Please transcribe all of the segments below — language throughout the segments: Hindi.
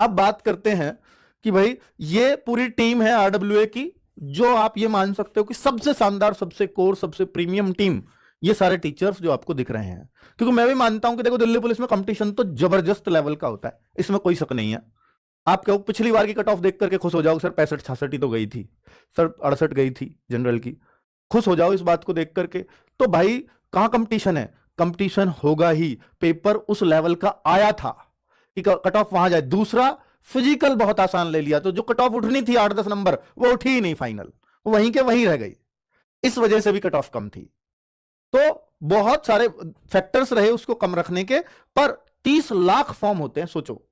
अब बात करते हैं कि भाई ये पूरी टीम है आरडब्ल्यूए की, जो आप ये मान सकते हो कि सबसे शानदार, सबसे कोर, सबसे प्रीमियम टीम, ये सारे टीचर्स जो आपको दिख रहे हैं। क्योंकि मैं भी मानता हूं कि देखो, दिल्ली पुलिस में कंपटीशन तो जबरदस्त लेवल का होता है, इसमें कोई शक नहीं है। आप कहो पिछली बार की कट ऑफ देख करके खुश हो जाओ, सर 65-66 ही तो गई थी, सर 68 गई थी जनरल की, खुश हो जाओ इस बात को देख करके। तो भाई कहां कंपटीशन है? कंपटीशन होगा ही, पेपर उस लेवल का आया था कि कट ऑफ वहां जाए। दूसरा, फिजिकल बहुत आसान ले लिया, तो जो कट ऑफ उठनी थी 8-10 नंबर, वो उठी ही नहीं, फाइनल वहीं के वहीं रह गई, इस वजह से भी कट ऑफ कम थी। तो बहुत सारे फैक्टर्स रहे उसको कम रखने के, पर 30 लाख फॉर्म होते हैं सोचो,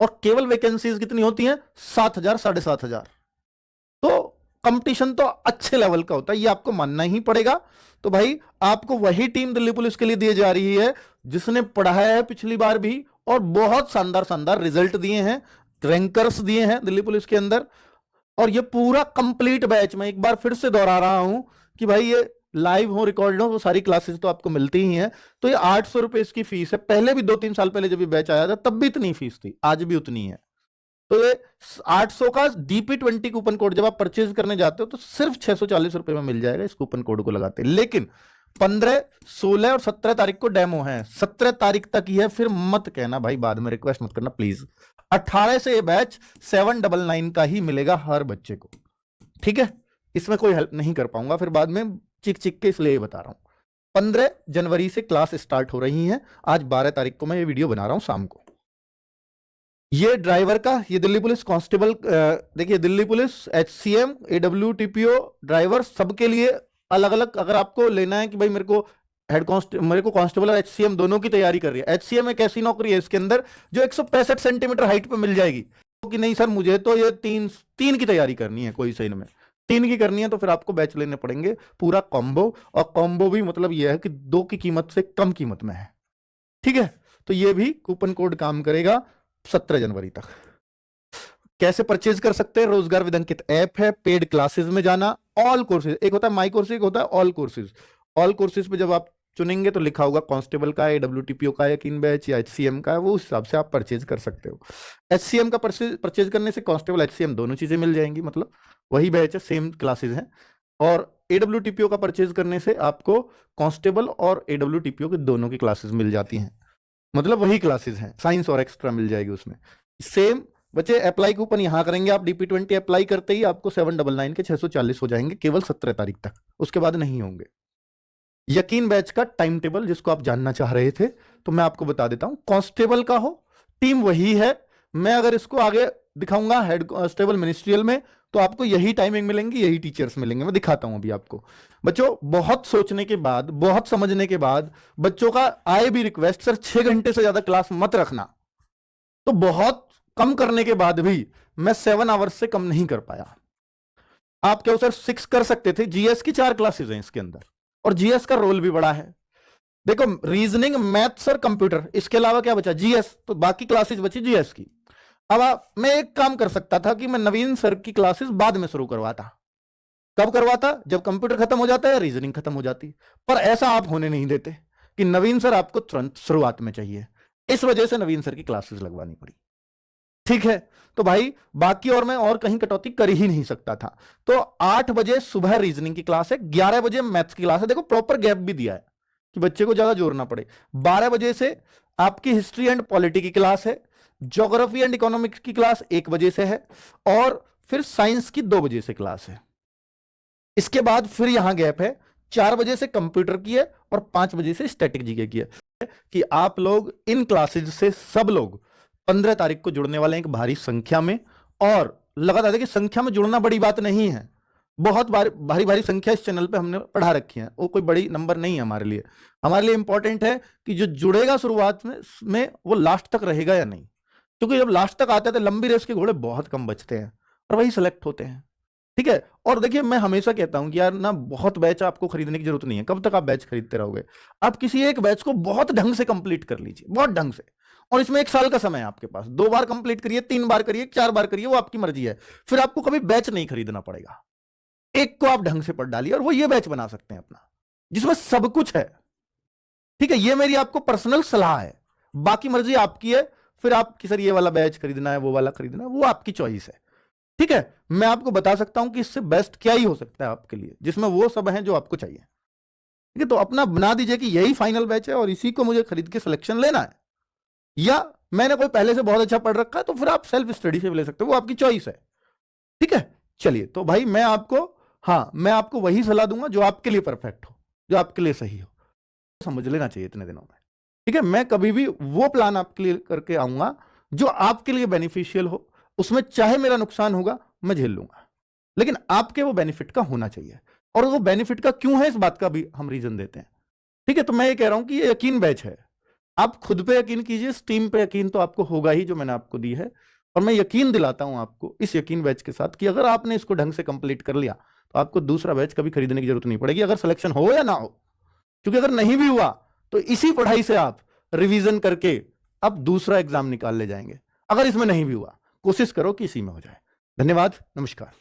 और केवल वैकेंसीज कितनी होती हैं? 7,000, 7,500। तो कंपटीशन तो अच्छे लेवल का होता है, ये आपको मानना ही पड़ेगा। तो भाई आपको वही टीम दिल्ली पुलिस के लिए दी जा रही है जिसने पढ़ाया है पिछली बार भी, और बहुत शानदार शानदार रिजल्ट दिए हैं, रैंकर्स दिए हैं दिल्ली पुलिस के अंदर। और ये पूरा कंप्लीट बैच, मैं एक बार फिर से दोहरा रहा हूं कि भाई ये लाइव हो, रिकॉर्ड हो, वो सारी क्लासेस तो आपको मिलती ही हैं। तो ये 800 रुपए इसकी फीस है। पहले भी 2-3 साल पहले जब ये बैच आया था तब भी इतनी फीस थी, आज भी उतनी है। तो ये 800 का DP20 कूपन कोड जब आप परचेज करने जाते हो तो सिर्फ 640 रुपए में मिल जाएगा इस कूपन कोड को लगाते। लेकिन 15, 16 और 17 तारीख को डेमो है, 17 तारीख तक ही है, फिर मत कहना भाई, बाद में रिक्वेस्ट मत करना प्लीज। 18 से ये बैच 799 का ही मिलेगा हर बच्चे को, ठीक है? इसमें कोई हेल्प नहीं कर पाऊंगा फिर बाद में चिक चिक के, इसलिए बता रहा हूं। 15 जनवरी से क्लास स्टार्ट हो रही है। आज 12 तारीख को मैं ये वीडियो बना रहा हूं शाम को। ये ड्राइवर का, ये दिल्ली पुलिस कांस्टेबल, देखिए Delhi police HCM, AWTPO driver सबके लिए अलग अलग, अगर आपको लेना है कि भाई मेरे को कांस्टेबल और HCM दोनों की तैयारी कर रही है। HCM एक ऐसी नौकरी है इसके अंदर जो 165 सेंटीमीटर हाइट पे मिल जाएगी, तो कि नहीं सर मुझे तो ये तीन की तैयारी करनी है, कोई सही में 3 की करनी है, तो फिर आपको बैच लेने पड़ेंगे पूरा कॉम्बो। और कॉम्बो भी मतलब यह है कि 2 की कीमत से कम कीमत में है, ठीक है? तो ये भी कूपन कोड काम करेगा 17 जनवरी तक। कैसे परचेज कर सकते हैं? रोजगार विदंकित ऐप है, पेड क्लासेस में जाना, ऑल कोर्सेज, एक होता है माई कोर्सेज, एक होता है ऑल कोर्सेज। ऑल कोर्सेज पे जब आप चुनेंगे तो लिखा होगा कांस्टेबल का है, AWTPO का है, किन बैच या HCM का है, वो उस हिसाब से आप परचेज कर सकते हो। HCM का परचेज करने से कांस्टेबल HCM दोनों चीजें मिल जाएंगी, मतलब वही बैच है, सेम क्लासेज हैं। और AWTPO का परचेज करने से आपको कांस्टेबल और AWTPO के दोनों की क्लासेस मिल जाती हैं, मतलब वही क्लासेस हैं, साइंस और एक्स्ट्रा मिल जाएगी उसमें। सेम बच्चे अप्लाई कूपन यहां करेंगे आप, DP20 अप्लाई करते ही आपको 799 के 640 हो जाएंगे केवल 17 तारीख तक, उसके बाद नहीं होंगे। यकीन बैच का टाइम टेबल जिसको आप जानना चाह रहे थे, तो मैं आपको बता देता हूं। कांस्टेबल का हो, टीम वही है। मैं अगर इसको आगे दिखाऊंगा हेड कांस्टेबल मिनिस्ट्रियल में, तो आपको यही टाइमिंग मिलेंगी, यही टीचर्स मिलेंगे। मैं दिखाता हूं अभी आपको। बच्चों बहुत सोचने के बाद, बहुत समझने के बाद बच्चों का आए भी रिक्वेस्ट, सर 6 घंटे से ज्यादा क्लास मत रखना, तो बहुत कम करने के बाद भी मैं 7 आवर्स से कम नहीं कर पाया। आप क्या सर 6 कर सकते थे? GS की 4 क्लासेस हैं इसके अंदर, और GS का रोल भी बड़ा है। देखो रीजनिंग, मैथ्स और कंप्यूटर, इसके अलावा क्या बचा? GS, तो बाकी क्लासेस बची GS की। अब मैं एक काम कर सकता था कि मैं नवीन सर की क्लासेस बाद में शुरू करवाता। कब करवाता? जब कंप्यूटर खत्म हो जाता है, रीजनिंग खत्म हो जाती। पर ऐसा आप होने नहीं देते कि नवीन सर आपको तुरंत शुरुआत में चाहिए, इस वजह से नवीन सर की क्लासेस लगवानी पड़ी, ठीक है? तो भाई बाकी और मैं और कहीं कटौती कर ही नहीं सकता था। तो 8 बजे सुबह रीजनिंग की क्लास है, 11 बजे मैथ्स की क्लास है। देखो प्रॉपर गैप भी दिया है कि बच्चे को ज्यादा जोर ना पड़े। 12 बजे से आपकी हिस्ट्री एंड पॉलिटी की क्लास है, ज्योग्राफी एंड इकोनॉमिक्स की क्लास 1 बजे से है, और फिर साइंस की 2 बजे से क्लास है। इसके बाद फिर यहां गैप है, 4 बजे से कंप्यूटर की है और 5 बजे से स्टैटिक जीके की है। कि आप लोग इन क्लासेज से सब लोग 15 तारीख को जुड़ने वाले हैं एक भारी संख्या में। और लगातार देखिए, संख्या में जुड़ना बड़ी बात नहीं है, बहुत भारी भारी संख्या इस चैनल पे हमने पढ़ा रखी है, वो कोई बड़ी नंबर नहीं है हमारे लिए। हमारे लिए इंपॉर्टेंट है कि जो जुड़ेगा शुरुआत में वो लास्ट तक रहेगा या नहीं, क्योंकि जब लास्ट तक आते हैं तो लंबी रेस के घोड़े बहुत कम बचते हैं और वही सेलेक्ट होते हैं, ठीक है? और देखिए मैं हमेशा कहता हूं कि यार ना, बहुत बैच आपको खरीदने की जरूरत नहीं है। कब तक आप बैच खरीदते रहोगे? आप किसी एक बैच को बहुत ढंग से कंप्लीट कर लीजिए, बहुत ढंग से, और इसमें 1 साल का समय है आपके पास। 2 बार कंप्लीट करिए, 3 बार करिए, 4 बार करिए, वो आपकी मर्जी है। फिर आपको कभी बैच नहीं खरीदना पड़ेगा, एक को आप ढंग से पढ़ डालिए और वो ये बैच बना सकते हैं अपना, जिसमें सब कुछ है, ठीक है? ये मेरी आपको पर्सनल सलाह है, बाकी मर्जी आपकी है। फिर आपकी सर ये वाला बैच खरीदना है, वो वाला खरीदना है, वो आपकी चॉइस है। ठीक है, मैं आपको बता सकता हूं कि इससे बेस्ट क्या ही हो सकता है आपके लिए, जिसमें वो सब है जो आपको चाहिए। ठीक है, तो अपना बना दीजिए कि यही फाइनल बैच है और इसी को मुझे खरीद के सिलेक्शन लेना है, या मैंने कोई पहले से बहुत अच्छा पढ़ रखा है तो फिर आप सेल्फ स्टडी से भी ले सकते हो, वो आपकी चॉइस है। ठीक है, चलिए, तो भाई मैं आपको वही सलाह दूंगा जो आपके लिए परफेक्ट हो, जो आपके लिए सही हो, समझ लेना चाहिए इतने दिनों में। ठीक है, मैं कभी भी वो प्लान आपके लिए करके आऊंगा जो आपके लिए बेनिफिशियल हो, उसमें चाहे मेरा नुकसान होगा मैं झेल लूंगा, लेकिन आपके वो बेनिफिट का होना चाहिए। और वो बेनिफिट का क्यों है, इस बात का भी हम रीजन देते हैं। ठीक है, तो मैं ये कह रहा हूं कि ये यकीन बैच है, आप खुद पे यकीन कीजिए, इस टीम पे यकीन तो आपको होगा ही जो मैंने आपको दी है। और मैं यकीन दिलाता हूं आपको इस यकीन बैच के साथ कि अगर आपने इसको ढंग से कंप्लीट कर लिया तो आपको दूसरा बैच कभी खरीदने की जरूरत नहीं पड़ेगी, अगर सिलेक्शन हो या ना हो। क्योंकि अगर नहीं भी हुआ तो इसी पढ़ाई से आप रिवीजन करके अब दूसरा एग्जाम निकाल ले जाएंगे। अगर इसमें नहीं भी हुआ, कोशिश करो कि इसी में हो जाए। धन्यवाद, नमस्कार।